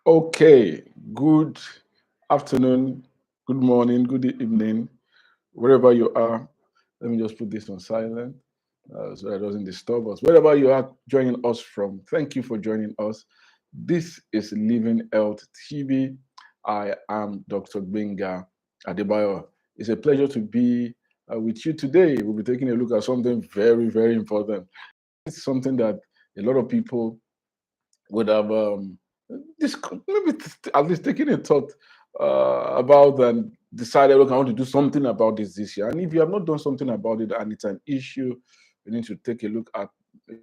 Okay, good afternoon, good morning, good evening, wherever you are. Let me just put this on silent so that it doesn't disturb us. Wherever you are joining us from, thank you for joining us. This is Living Health TV. I am Dr. Gbenga Adebayo. It's a pleasure to be with you today. We'll be taking a look at something very, very important. It's something that a lot of people would have this maybe at least taken a thought about and decided, look, I want to do something about this year. And if you have not done something about it and it's an issue, you need to take a look at. It's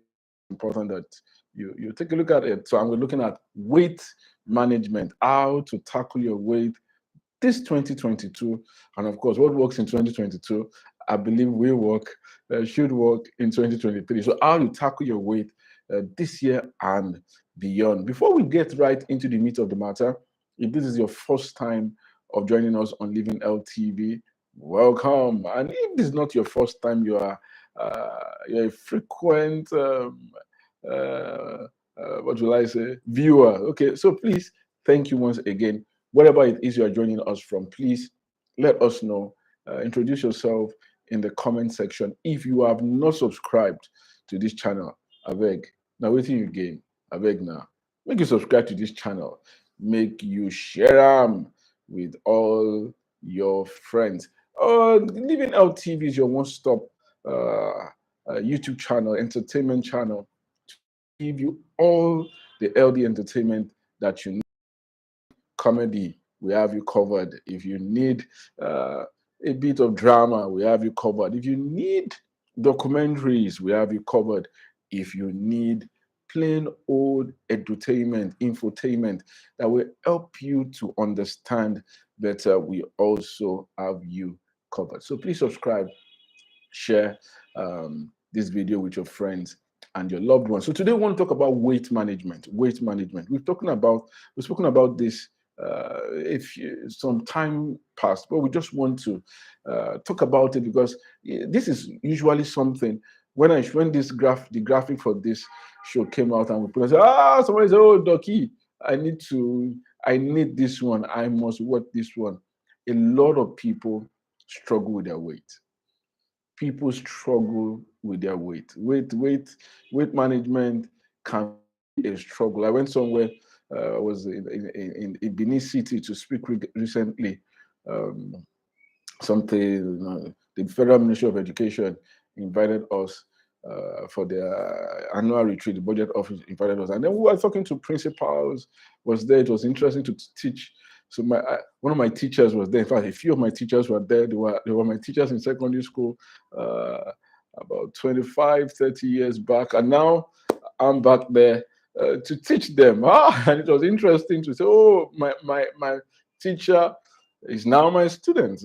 important that you take a look at it. So I'm looking at weight management, how to tackle your weight this 2022, and of course, what works in 2022, I believe will work, should work in 2023. So, how you tackle your weight this year and beyond. Before we get right into the meat of the matter, if this is your first time of joining us on Living LTV, welcome. And if this is not your first time, you're a frequent what will I say, viewer. Okay, so please, thank you once again. Wherever it is you are joining us from, please let us know. Introduce yourself in the comment section. If you have not subscribed to this channel, I beg. Now, waiting you gain. I beg now. Make you subscribe to this channel. Make you share them with all your friends. Living Out TV is your one-stop YouTube channel, entertainment channel, give you all the LD entertainment that you need. Comedy, we have you covered. If you need a bit of drama, we have you covered. If you need documentaries, we have you covered. If you need plain old edutainment, infotainment that will help you to understand better, we also have you covered. So please subscribe, share this video with your friends and your loved ones. So today we want to talk about weight management. Weight management. We've spoken about this if some time passed, but we just want to talk about it because this is usually something when the graphic for this show came out and we put somebody said, oh Doki, I need this one, I must watch this one. A lot of people struggle with their weight. People struggle with their weight. Weight management can be a struggle. I went somewhere, I was in Benin City to speak recently. Um, the Federal Ministry of Education invited us for their annual retreat. The budget office invited us, and then we were talking to principals. Was there? It was interesting to teach. So one of my teachers was there. In fact, a few of my teachers were there. They were my teachers in secondary school about 25, 30 years back, and now I'm back there to teach them. And it was interesting to say, oh, my teacher is now my student.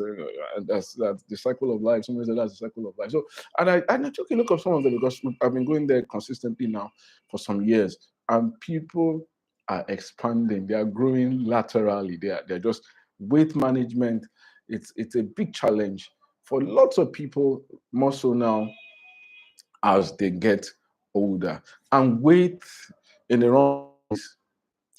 And that's the cycle of life. Somebody said that's the cycle of life. So, and I took a look at some of them because I've been going there consistently now for some years, and people are expanding. They are growing laterally. They're just weight management. It's a big challenge for lots of people, more so now as they get older. And weight in the wrong place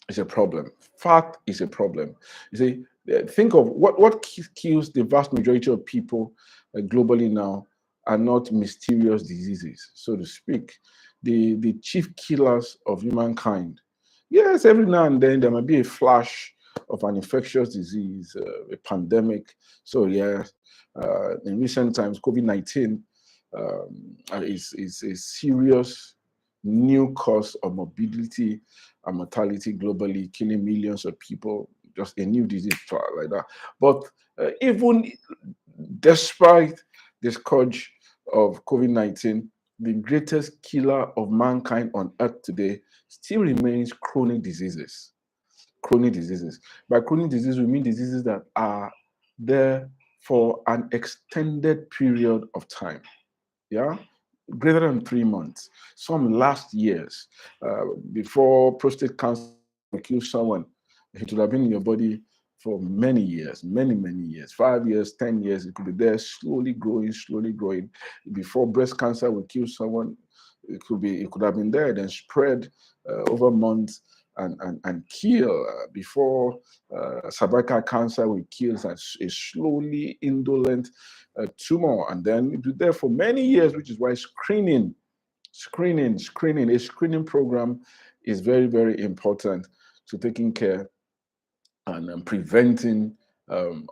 is a problem. Fat is a problem. You see, think of what kills the vast majority of people globally now are not mysterious diseases, so to speak. The chief killers of humankind. Yes, every now and then there might be a flash of an infectious disease, a pandemic. So yeah, in recent times, COVID-19 is a serious new cause of morbidity and mortality globally, killing millions of people. Just a new disease like that. But even despite the scourge of COVID-19, the greatest killer of mankind on earth today still remains chronic diseases. Chronic diseases. By chronic disease, we mean diseases that are there for an extended period of time. Yeah, greater than 3 months. Some last years, before prostate cancer will kill someone, it would have been in your body for many years, many years, 5 years, 10 years. It could be there, slowly growing, slowly growing. Before breast cancer will kill someone, it could have been there, then spread over months. and kill before cervical cancer will kill as a slowly indolent tumor, and then it will be there for many years, which is why a screening program is very, very important to taking care and preventing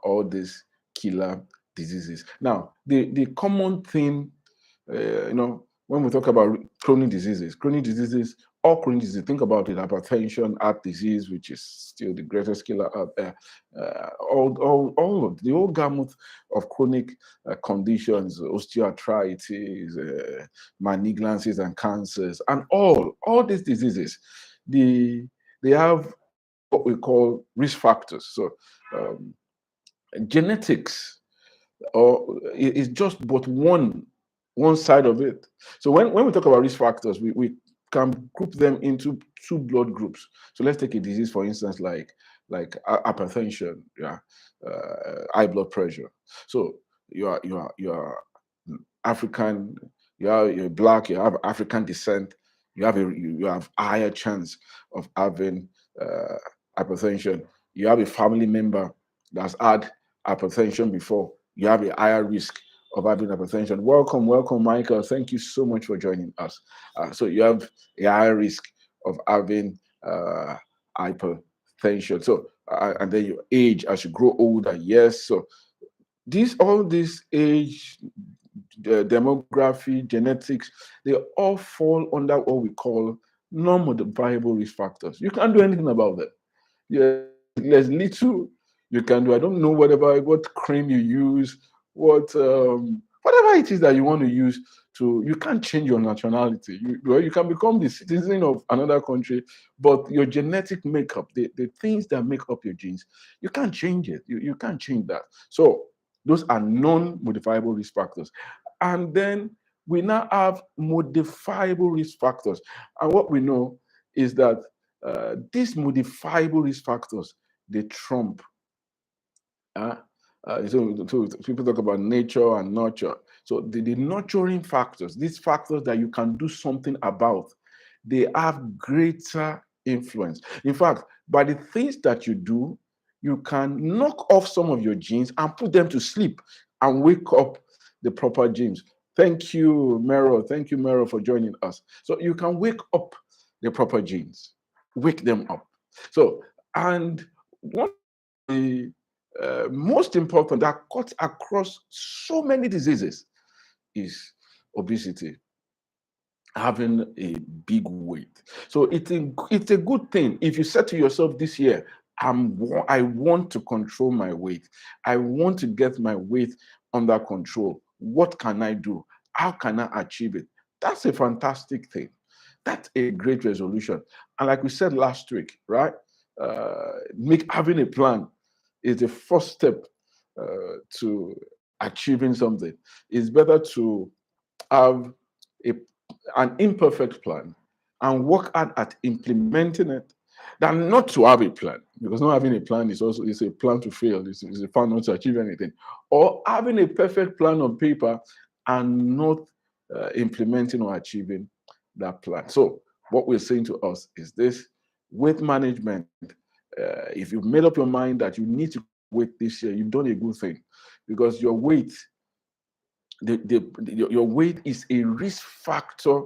all these killer diseases. Now, the common thing, when we talk about chronic diseases, all chronic diseases, think about it: hypertension, heart disease, which is still the greatest killer out there, all of the whole gamut of chronic conditions, osteoarthritis, malignancies, and cancers, and all these diseases, they have what we call risk factors. So um, genetics is just but one side of it. So when we talk about risk factors, we can group them into two blood groups. So let's take a disease, for instance, like hypertension, yeah, high blood pressure. So you are African, you're black, you have African descent, you have higher chance of having uh, hypertension. You have a family member that's had hypertension before, you have a higher risk of having hypertension. Welcome, Michael. Thank you so much for joining us. So you have a higher risk of having hypertension. So and then your age as you grow older. Yes. So all this age, demography, genetics, they all fall under what we call non-modifiable risk factors. You can't do anything about them. Yeah, there's little you can do. I don't know what cream you use, whatever it is that you want to use to. You can't change your nationality. You can become the citizen of another country, but your genetic makeup, the things that make up your genes, you can't change it. You can't change that. So those are non-modifiable risk factors. And then we now have modifiable risk factors. And what we know is that these modifiable risk factors, they trump. Uh, so people talk about nature and nurture. So the nurturing factors, these factors that you can do something about, they have greater influence. In fact, by the things that you do, you can knock off some of your genes and put them to sleep and wake up the proper genes. Thank you, Meryl. Thank you, Meryl, for joining us. So you can wake up the proper genes, wake them up. So, and one of the most important that cuts across so many diseases is obesity, having a big weight. So it's a good thing if you said to yourself this year, I want to control my weight. I want to get my weight under control. What can I do? How can I achieve it? That's a fantastic thing. That's a great resolution. And like we said last week, right? Having a plan is the first step to achieving something. It's better to have a, an imperfect plan and work hard at implementing it than not to have a plan, because not having a plan is a plan to fail. It's a plan not to achieve anything, or having a perfect plan on paper and not implementing or achieving that plan. So what we're saying to us is this: weight management. If you've made up your mind that you need to weight this year, you've done a good thing, because your weight, your weight is a risk factor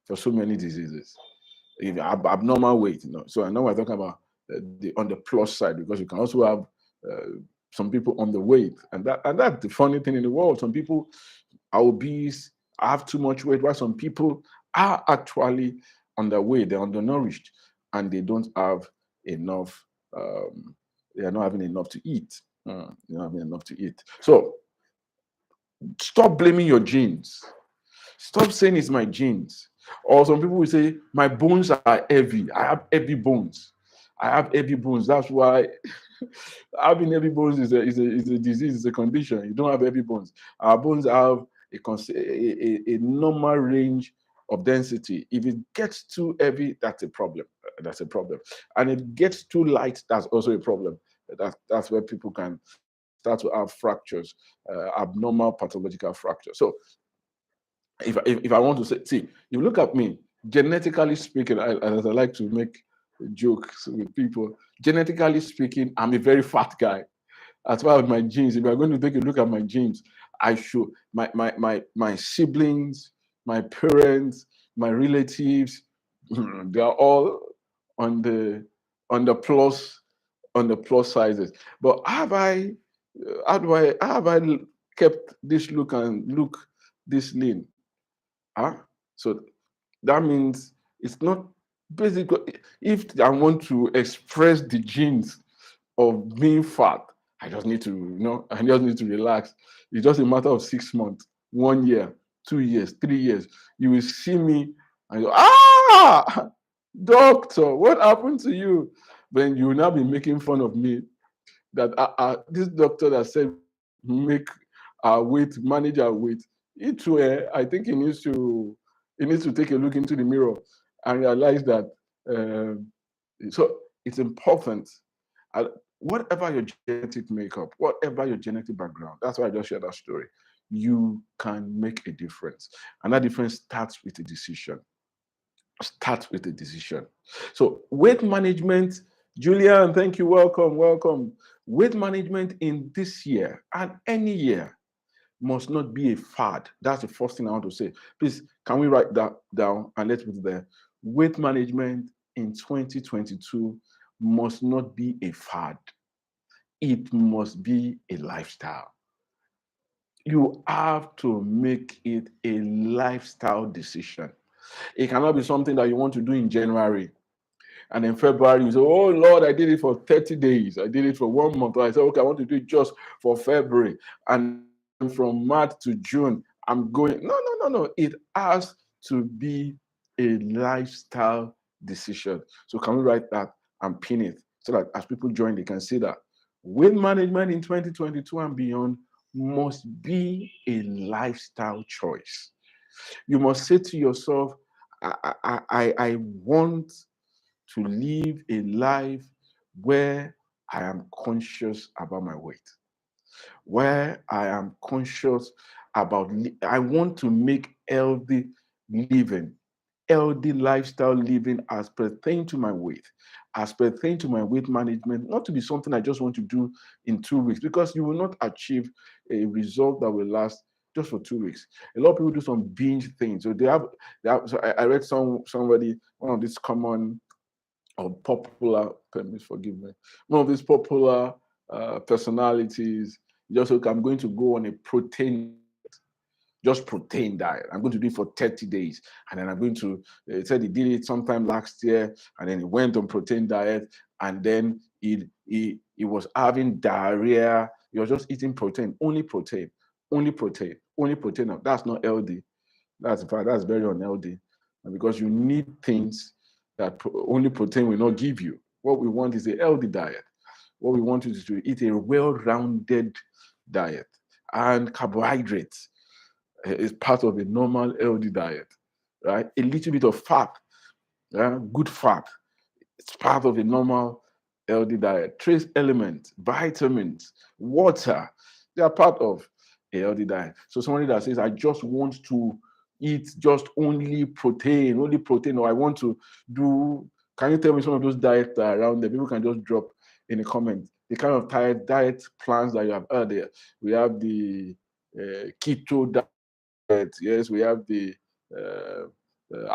for so many diseases. If abnormal weight, So I know we're talking about on the plus side, because you can also have some people on the weight, and that's the funny thing in the world. Some people are obese, have too much weight, while some people are actually underweight, they're undernourished, and they don't have enough. They are not having enough to eat. They're not having enough to eat. So stop blaming your genes. Stop saying it's my genes. Or some people will say, my bones are heavy. I have heavy bones. I have heavy bones. That's why having heavy bones is a disease, it's a condition. You don't have heavy bones. Our bones have a normal range of density. If it gets too heavy, that's a problem. That's a problem. And it gets too light, that's also a problem. That's where people can start to have fractures, abnormal pathological fractures. So if I want to say, see, you look at me, genetically speaking, as I like to make jokes with people. Genetically speaking, I'm a very fat guy. As far as my genes, if you're going to take a look at my genes, I should my siblings, my parents, my relatives, they are all on the on the plus on the plus sizes. But have I kept this look and look this lean? Huh? So that means it's not basically, if I want to express the genes of being fat, I just need to, I just need to relax. It's just a matter of 6 months, 1 year, 2 years, 3 years. You will see me and go, doctor, what happened to you? Then you will now be making fun of me that this doctor that said make our weight, manage our weight. I think he needs to take a look into the mirror and realize that. So it's important. Uh, Whatever your genetic makeup, whatever your genetic background, that's why I just shared that story. You can make a difference, and that difference starts with a decision. Start with a decision. So weight management, Julian, thank you. Welcome, welcome. Weight management in this year and any year must not be a fad. That's the first thing I want to say. Please, can we write that down and let's put it there? Weight management in 2022 must not be a fad. It must be a lifestyle. You have to make it a lifestyle decision. It cannot be something that you want to do in January. And in February, you say, oh Lord, I did it for 30 days. I did it for 1 month. I said, okay, I want to do it just for February. And from March to June, I'm going. No, no, no, no. It has to be a lifestyle decision. So can we write that and pin it so that as people join, they can see that weight management in 2022 and beyond must be a lifestyle choice. You must say to yourself, I want to live a life where I am conscious about my weight, where I am conscious about, I want to make living, healthy lifestyle living as pertain to my weight, as pertain to my weight management, not to be something I just want to do in 2 weeks, because you will not achieve a result that will last just for 2 weeks. A lot of people do some binge things. So so I read somebody, one of these common or popular, please forgive me, one of these popular personalities, just like, I'm going to go on a just protein diet. I'm going to do it for 30 days. And then I'm going to, he said he did it sometime last year, and then he went on protein diet, and then he was having diarrhea. He was just eating protein, only protein, only protein, only protein. Now, that's not healthy. That's in fact, that's very unhealthy. And because you need things that only protein will not give you. What we want is a healthy diet. What we want is to eat a well-rounded diet. And carbohydrates is part of a normal healthy diet, right? A little bit of fat, good fat, it's part of a normal healthy diet. Trace elements, vitamins, water, they are part of a healthy diet. So somebody that says, I just want to eat just only protein, or I want to do, can you tell me some of those diets that are around there? People can just drop in the comments the kind of diet plans that you have heard there. We have the keto diet, yes, we have the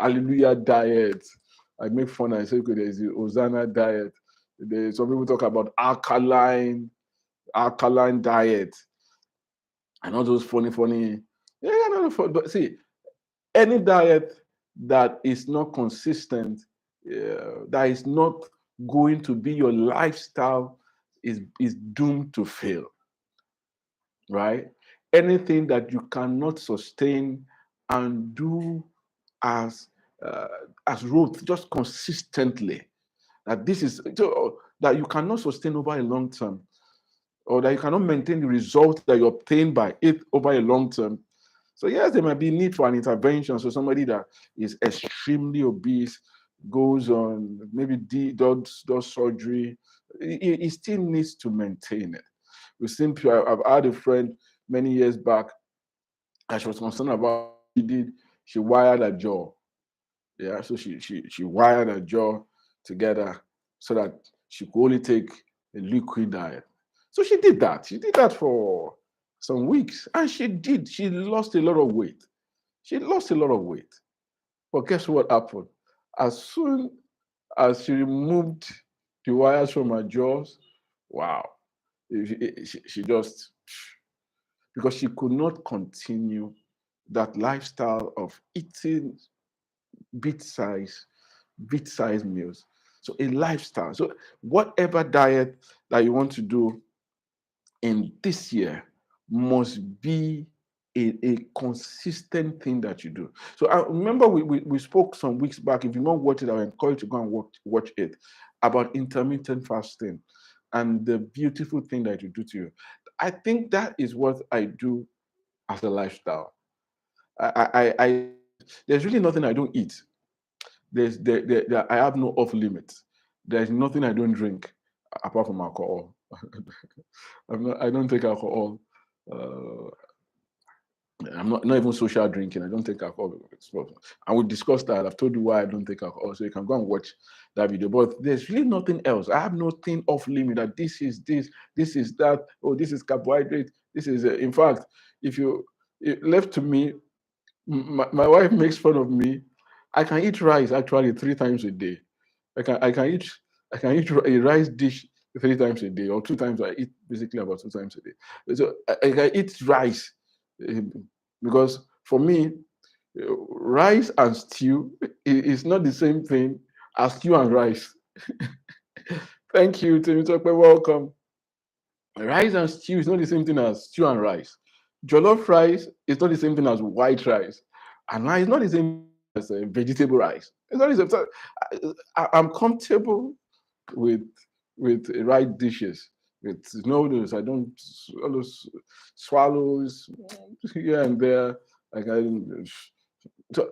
hallelujah diet. I make fun, I say, okay, there's the Hosanna diet. Some people talk about alkaline diet, and all those funny. Yeah, no, but see, any diet that is not consistent, that is not going to be your lifestyle, is doomed to fail, right? Anything that you cannot sustain and do as rote, just consistently, that you cannot sustain over a long term, or that you cannot maintain the result that you obtain by it over a long term. So yes, there might be need for an intervention. So somebody that is extremely obese goes on, maybe does surgery, he still needs to maintain it. I've had a friend many years back, and she was concerned about she wired her jaw. Yeah, so she wired her jaw together so that she could only take a liquid diet. So she did that. She did that for some weeks, and she lost a lot of weight. She lost a lot of weight. But guess what happened? As soon as she removed the wires from her jaws, wow, she just, because she could not continue that lifestyle of eating bit size, bit-sized meals. So a lifestyle. So whatever diet that you want to do in this year must be a consistent thing that you do. So I remember we spoke some weeks back. If you not watch it, I encourage you to go and watch it, about intermittent fasting and the beautiful thing that you do to you. I think that is what I do as a lifestyle. I there's really nothing I don't eat. I have no off limits. There's nothing I don't drink apart from alcohol. I don't take alcohol. Uh, I'm not even social drinking. I don't take alcohol. And we discussed that. I've told you why I don't take alcohol, so you can go and watch that video. But there's really nothing else. I have nothing off limit. That this is this, this is that. Oh, this is carbohydrate. This is. In fact, if you left to me, my wife makes fun of me. I can eat rice actually 3 times a day. I can eat a rice dish 3 times a day, or 2 times. I eat basically about 2 times a day. So I can eat rice, because for me, rice and stew is not the same thing as stew and rice. Thank you, Temitope. Welcome. Rice and stew is not the same thing as stew and rice. Jollof rice is not the same thing as white rice, and rice is not the same as vegetable rice. It's not the same. So I'm comfortable with right dishes. With noodles, I don't all those swallows here and there. Like so,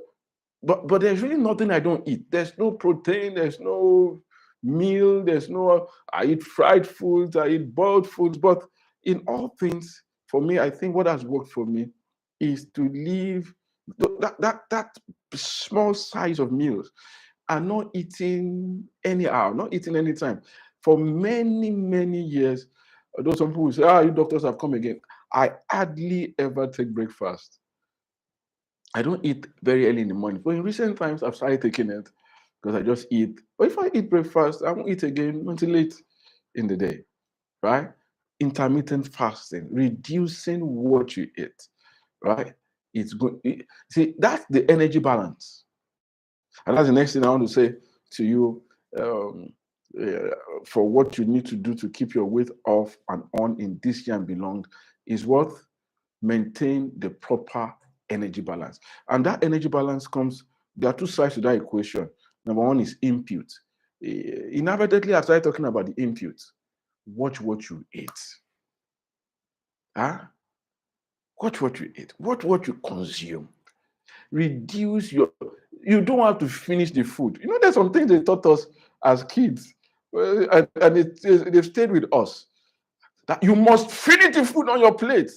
but there's really nothing I don't eat. There's no protein. There's no meal. There's no. I eat fried foods. I eat boiled foods. But in all things, for me, I think what has worked for me is to leave that small size of meals and not eating anyhow, not eating anytime. For many, many years, those some people will say, you doctors have come again. I hardly ever take breakfast. I don't eat very early in the morning. But in recent times, I've started taking it because I just eat. But if I eat breakfast, I won't eat again until late in the day, right? Intermittent fasting, reducing what you eat, right? It's good. See, that's the energy balance. And that's the next thing I want to say to you, um, for what you need to do to keep your weight off and on in this year and beyond is what? Maintain the proper energy balance. And that energy balance comes, there are two sides to that equation. Number one is input. Inevitably, I started talking about the input. Watch what you eat. Huh? Watch what you eat. Watch what you consume. Reduce you don't have to finish the food. There's some things they taught us as kids, and they've stayed with us, that you must finish the food on your plate.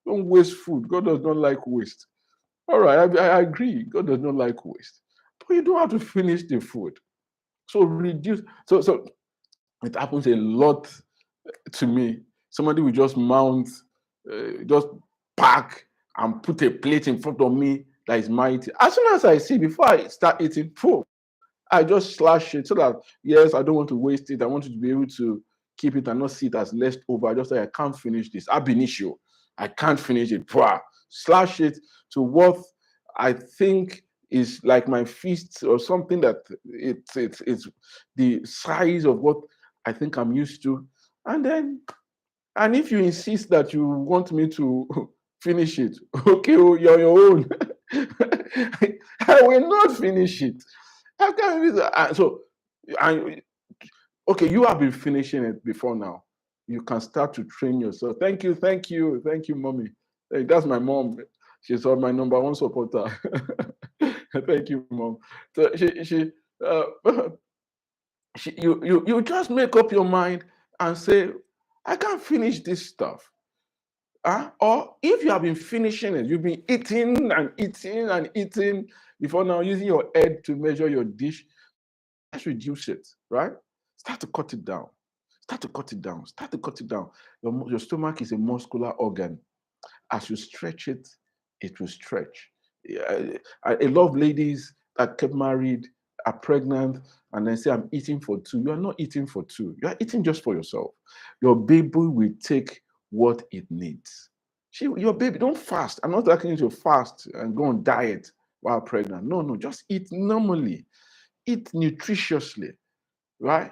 Don't waste food. God does not like waste. All right, I agree. God does not like waste, but you don't have to finish the food. So reduce. So it happens a lot to me. Somebody will just just pack and put a plate in front of me that is mighty. As soon as I see, before I start eating, I just slash it so that, yes, I don't want to waste it. I want you to be able to keep it and not see it as leftover. I just say, I can't finish this. Ab initio. I can't finish it. Slash it to what I think is like my fist or something that it's the size of what I think I'm used to. And if you insist that you want me to finish it, okay, you're your own. I will not finish it. How can okay, you have been finishing it before now. You can start to train yourself. Thank you, mommy. That's my mom. She's my number one supporter. Thank you, mom. So uh, you just make up your mind and say, I can't finish this stuff. Or if you have been finishing it, you've been eating and eating and eating before now, using your head to measure your dish. Let's reduce it, right? Start to cut it down. Start to cut it down. Start to cut it down. Your stomach is a muscular organ. As you stretch it, it will stretch. Yeah, a lot of ladies that get married are pregnant and then say, I'm eating for two. You are not eating for two. You are eating just for yourself. Your baby will take what it needs. Your baby, don't fast. I'm not asking you to fast and go on diet while pregnant. No, no, just eat normally. Eat nutritiously, right?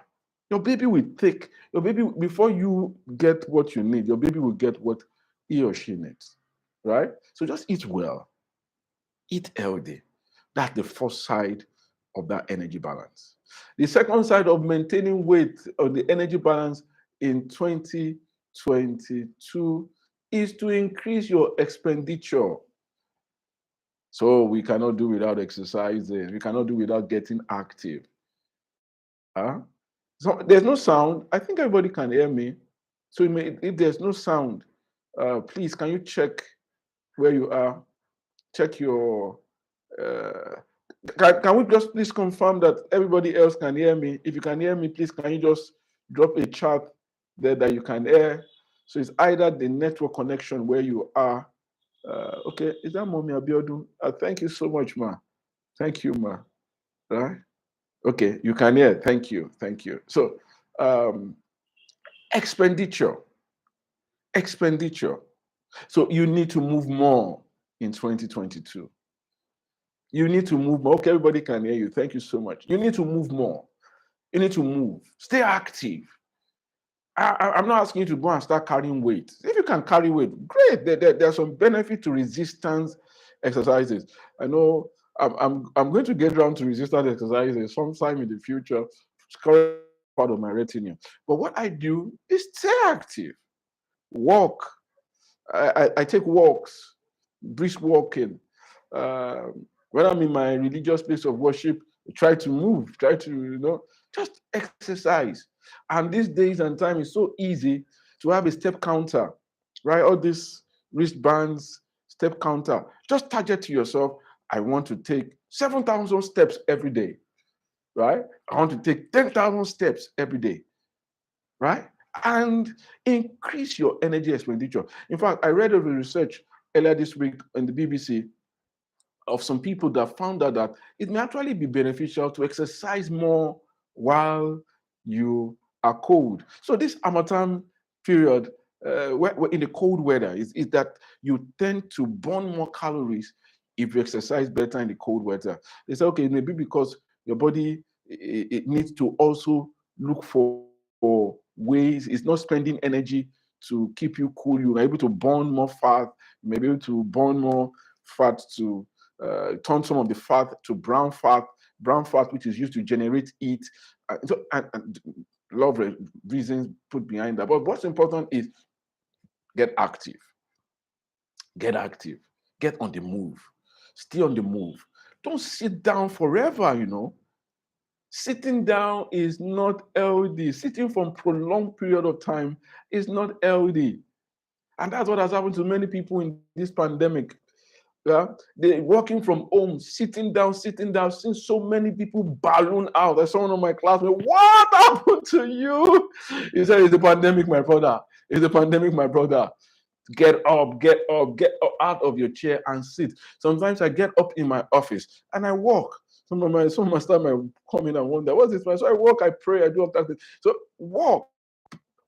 Your baby will take, your baby, before you get what you need, your baby will get what he or she needs, right? So just eat well, eat healthy. That's the first side of that energy balance. The second side of maintaining weight or the energy balance in 2022 is to increase your expenditure. So we cannot do without exercising. We cannot do without getting active. Huh? So there's no sound. I think everybody can hear me. So if there's no sound, please can you check where you are? Check your. Uh, can we just please confirm that everybody else can hear me? If you can hear me, please can you just drop a chat there that you can hear? So it's either the network connection where you are. Okay, is that Mommy Abiodun? Thank you so much, ma. Thank you, ma. Right? Okay, you can hear. Thank you. Thank you. So, um, expenditure. Expenditure. So, you need to move more in 2022. You need to move more. Okay, everybody can hear you. Thank you so much. You need to move more. You need to move. Stay active. I'm not asking you to go and start carrying weight. If you can carry weight, great. There's some benefit to resistance exercises. I know I'm going to get around to resistance exercises sometime in the future. It's currently part of my retinue. But what I do is stay active. Walk. I take walks, brisk walking. When I'm in my religious place of worship, try to move, try to, just exercise. And these days and time, it's so easy to have a step counter, right? All these wristbands, step counter. Just target to yourself, I want to take 7,000 steps every day, right? I want to take 10,000 steps every day, right? And increase your energy expenditure. In fact, I read of a research earlier this week on the BBC of some people that found out that it may actually be beneficial to exercise more while you are cold. So this Harmattan period, in the cold weather, is that you tend to burn more calories if you exercise better in the cold weather. They say, okay, maybe because your body it needs to also look for ways, it's not spending energy to keep you cool. You're able to burn more fat, you may be able to burn more fat to turn some of the fat to brown fat, which is used to generate heat. And a lot of reasons put behind that. But what's important is get active, get active, get on the move, stay on the move. Don't sit down forever. Sitting down is not healthy. Sitting for a prolonged period of time is not healthy. And that's what has happened to many people in this pandemic. Yeah, they're working from home, sitting down, since so many people balloon out. There's someone on my classmate, what happened to you? He said, it's the pandemic, my brother. It's the pandemic, my brother. Get up, get out of your chair and sit. Sometimes I get up in my office and I walk. Some of my staff might come in and wonder, what's this? So I walk, I pray, I do all that. So walk,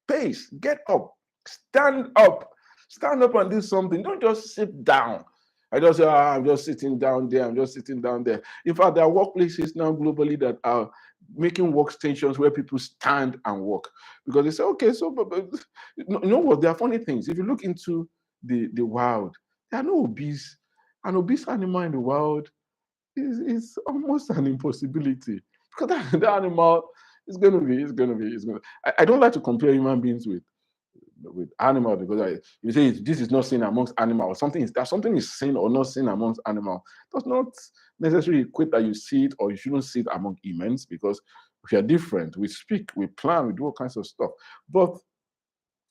pace, get up, stand up, and do something. Don't just sit down. I just say, I'm just sitting down there. I'm just sitting down there. In fact, there are workplaces now globally that are making workstations where people stand and walk because they say, okay, so but you know what? There are funny things. If you look into the wild, there are no obese. An obese animal in the wild is almost an impossibility because that animal is going to be. I don't like to compare human beings with animals because you say this is not seen amongst animals. Something is seen or not seen amongst animals does not necessarily equate that you see it or you shouldn't see it among humans because we are different. We speak, we plan, we do all kinds of stuff. But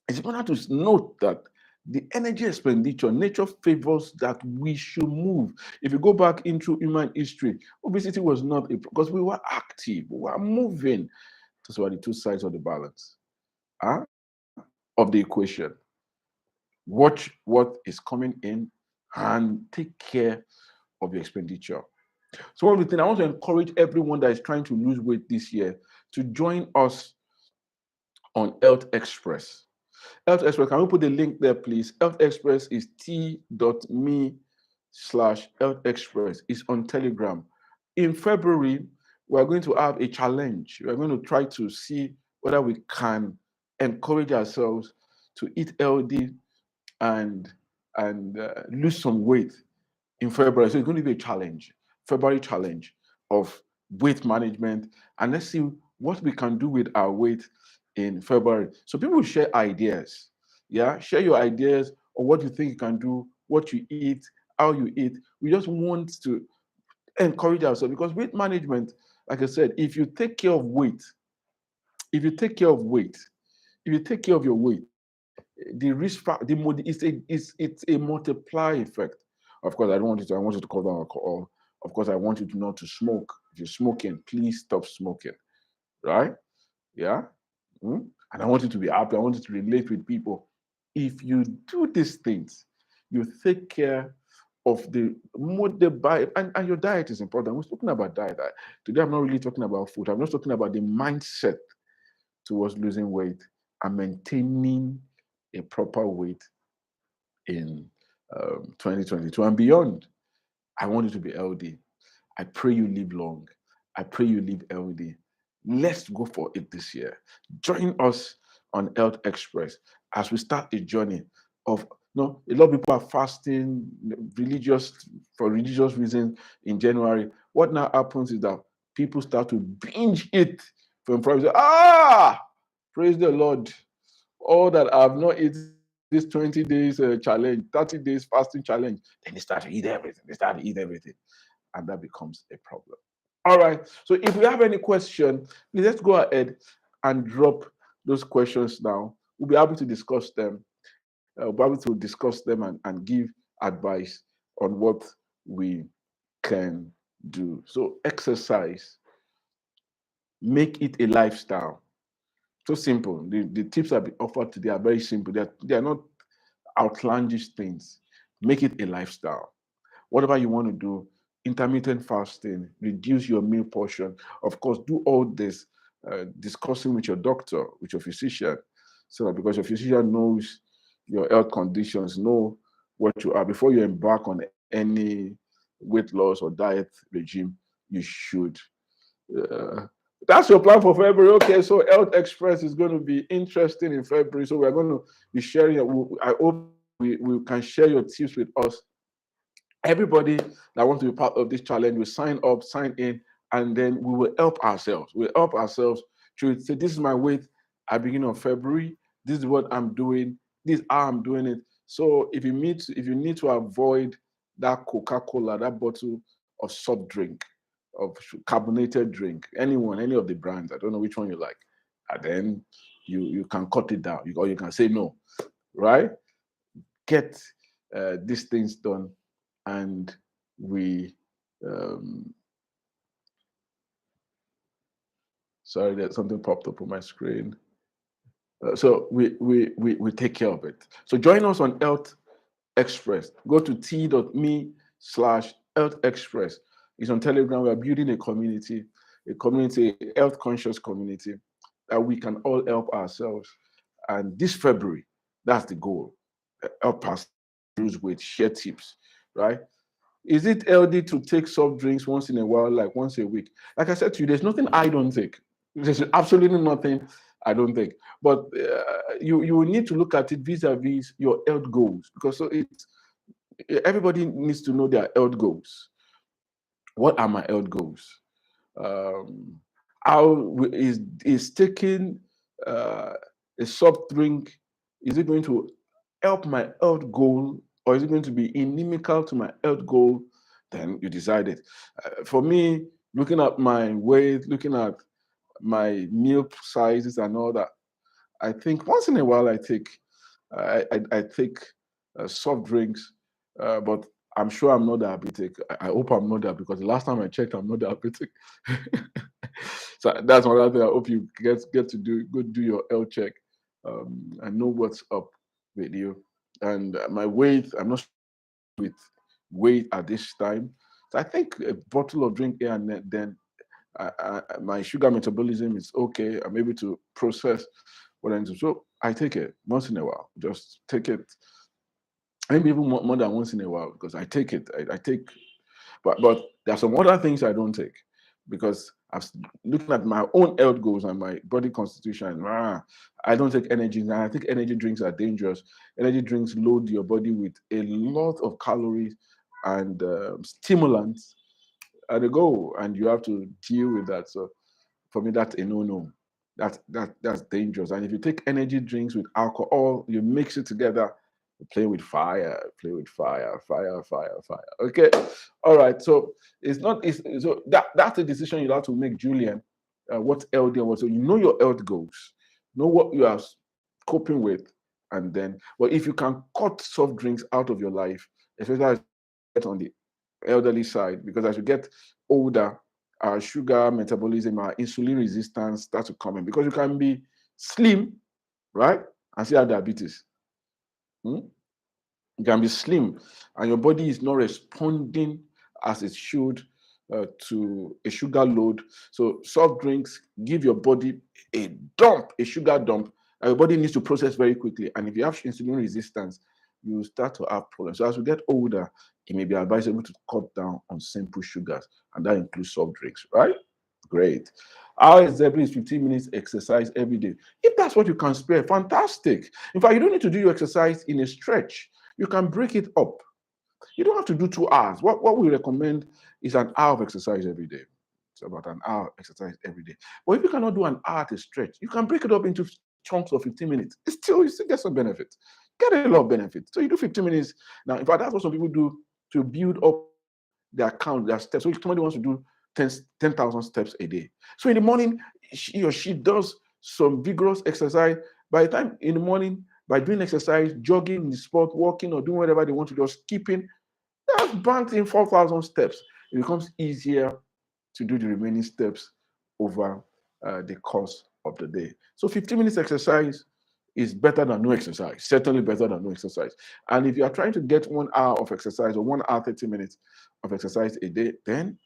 it's important to note that the energy expenditure, nature favors that we should move. If you go back into human history, obesity was not because we were active, we were moving. Those were the two sides of the balance, of the equation. Watch what is coming in and take care of your expenditure. So one of the things I want to encourage everyone that is trying to lose weight this year to join us on Health Express. Health Express, can we put the link there, please? Health Express is t.me/Health Express. It's on Telegram. In February, we're going to have a challenge. We're going to try to see whether we can encourage ourselves to eat healthy and lose some weight in February. So it's going to be a challenge, February challenge of weight management. And let's see what we can do with our weight in February. So people share ideas. Yeah, share your ideas of what you think you can do, what you eat, how you eat. We just want to encourage ourselves because weight management, like I said, if you take care of weight, if you take care of weight, if you take care of your weight, the risk factor, it's a multiply effect. Of course, I want you to cut down alcohol. Of course, I want you to not to smoke. If you're smoking, please stop smoking. Right? Yeah. And I want you to be happy. I want you to relate with people. If you do these things, you take care of the diet, and your diet is important. We're talking about diet. Today, I'm not really talking about food. I'm just talking about the mindset towards losing weight and maintaining a proper weight in 2022 and beyond. I want you to be healthy. I pray you live long. I pray you live healthy. Let's go for it this year. Join us on Health Express as we start a journey of a lot of people are fasting for religious reasons in January. What now happens is that people start to binge it from Friday. Praise the Lord. All that I've not eaten this 20 days challenge, 30 days fasting challenge, then they start to eat everything. They start to eat everything. And that becomes a problem. All right. So if you have any question, let's go ahead and drop those questions now. We'll be able to discuss them. We'll be able to discuss them and give advice on what we can do. So exercise, make it a lifestyle. So simple. The tips that be offered today are very simple. They are not outlandish things. Make it a lifestyle. Whatever you want to do, intermittent fasting, reduce your meal portion. Of course, do all this discussing with your doctor, with your physician, so that because your physician knows your health conditions, know what you are before you embark on any weight loss or diet regime. You should. Uh, that's your plan for February. Okay, so Health Express is going to be interesting in February. So we're going to be sharing. I hope we can share your tips with us. Everybody that wants to be part of this challenge will sign up, sign in, and then we will help ourselves. We'll help ourselves to say, this is my weight at the beginning of February. This is what I'm doing. This is how I'm doing it. So if you need to avoid that Coca-Cola, that bottle of soft drink, of carbonated drink, any of the brands, I don't know which one you like, and then you can cut it down, or you can say no, right? Get these things done, and we sorry that something popped up on my screen. So we take care of it. So join us on Health Express. Go to t.me/Health Express. It's on Telegram. We are building a community, health conscious community that we can all help ourselves. And this February, that's the goal. Help us lose weight, share tips, right? Is it healthy to take soft drinks once in a while, like once a week? Like I said to you, there's nothing I don't take. There's absolutely nothing I don't take. But you will need to look at it vis-a-vis your health goals, because everybody needs to know their health goals. What are my health goals? How is taking a soft drink, is it going to help my health goal, or is it going to be inimical to my health goal? Then you decide it. For me, looking at my weight, looking at my meal sizes and all that, I think once in a while I take I take soft drinks, but I'm sure I'm not diabetic. I hope I'm not that, because the last time I checked, I'm not diabetic. So that's one other thing. I hope you get to do your health check, and know what's up with you. And my weight, I'm not with weight at this time. So I think a bottle of drink here and then my sugar metabolism is okay. I'm able to process what I need to. So I take it once in a while. Just take it, maybe even more than once in a while, because I take it. I take, but there are some other things I don't take, because looking at my own health goals and my body constitution. I don't take energy, and I think energy drinks are dangerous. Energy drinks load your body with a lot of calories and stimulants, and they go, and you have to deal with that. So for me, that's a no-no. That's dangerous. And if you take energy drinks with alcohol, you mix it together, you play with fire, fire. Okay, all right. So it's not. So that's a decision you have to make, Julian. What's healthy and what, so you know your health goals, know what you are coping with, and then. Well, if you can cut soft drinks out of your life, especially as you get on the elderly side, because as you get older, our sugar metabolism, our insulin resistance starts to come in, because you can be slim, right, and still have diabetes. Hmm? You can be slim and your body is not responding as it should to a sugar load. So soft drinks give your body a sugar dump, and your body needs to process very quickly. And if you have insulin resistance, you start to have problems. So as we get older, it may be advisable to cut down on simple sugars, and that includes soft drinks, right? Great. Our example is 15 minutes exercise every day. If that's what you can spare, fantastic. In fact, you don't need to do your exercise in a stretch. You can break it up. You don't have to do 2 hours. What we recommend is an hour of exercise every day. It's about an hour exercise every day. But if you cannot do an hour at a stretch, you can break it up into chunks of 15 minutes. You still get some benefit. Get a lot of benefit. So you do 15 minutes. Now, in fact, that's what some people do to build up their count, their steps. So if somebody wants to do 10,000 steps a day. So in the morning, he or she does some vigorous exercise. By the time in the morning, by doing exercise, jogging in the sport, walking, or doing whatever they want to do, skipping, that's banked in 4,000 steps. It becomes easier to do the remaining steps over the course of the day. So 15 minutes exercise is better than no exercise, certainly better than no exercise. And if you are trying to get 1 hour of exercise or 1 hour, 30 minutes of exercise a day, then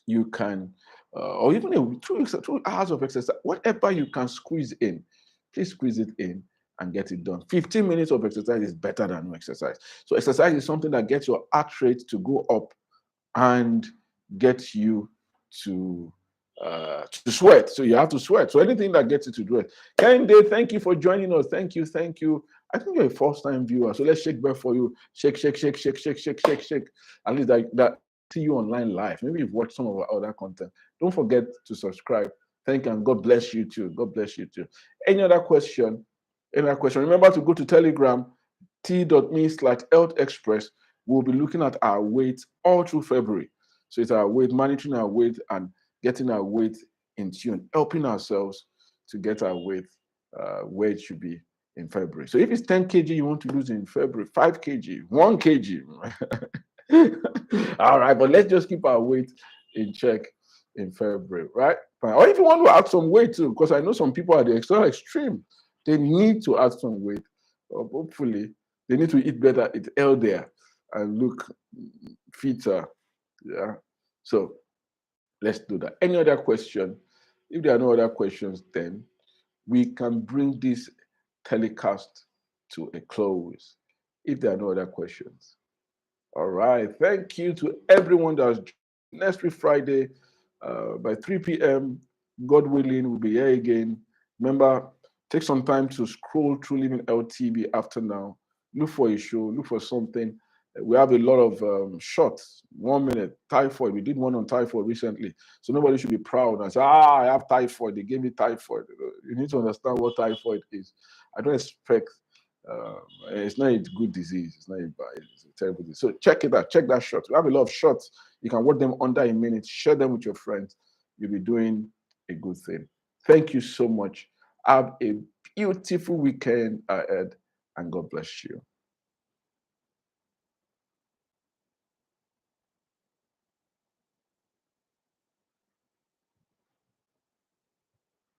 you can, or even 2 hours of exercise, whatever you can squeeze in, please squeeze it in and get it done. 15 minutes of exercise is better than no exercise. So exercise is something that gets your heart rate to go up and gets you to sweat. So you have to sweat. So anything that gets you to do it. Kende, thank you for joining us. Thank you. I think you're a first-time viewer. So let's shake back for you. Shake. At least that see you online live. Maybe you've watched some of our other content. Don't forget to subscribe. Thank you, and God bless you too. God bless you too. Any other question? Remember to go to Telegram, t.me/Health Express. We'll be looking at our weight all through February. So it's our weight, monitoring our weight and getting our weight in tune, helping ourselves to get our weight where it should be in February. So if it's 10 kg you want to lose in February, 5 kg, 1 kg. All right, but let's just keep our weight in check in February, right? Or if you want to add some weight too, because I know some people are the extreme. They need to add some weight. Hopefully, they need to eat better, eat healthier, and look fitter. Yeah. So let's do that. Any other question? If there are no other questions, then we can bring this telecast to a close. If there are no other questions. All right. Thank you to everyone that's next week Friday by 3 p.m. God willing, we'll be here again. Remember, take some time to scroll through Livinghealth TV after now. Look for a show, look for something. We have a lot of shots. 1 minute, typhoid. We did one on typhoid recently. So nobody should be proud and say, I have typhoid. They gave me typhoid. You need to understand what typhoid is. I don't expect, it's not a good disease. It's not it's a terrible disease. So check it out. Check that shot. We have a lot of shots. You can watch them under a minute. Share them with your friends. You'll be doing a good thing. Thank you so much. Have a beautiful weekend ahead. and God bless you.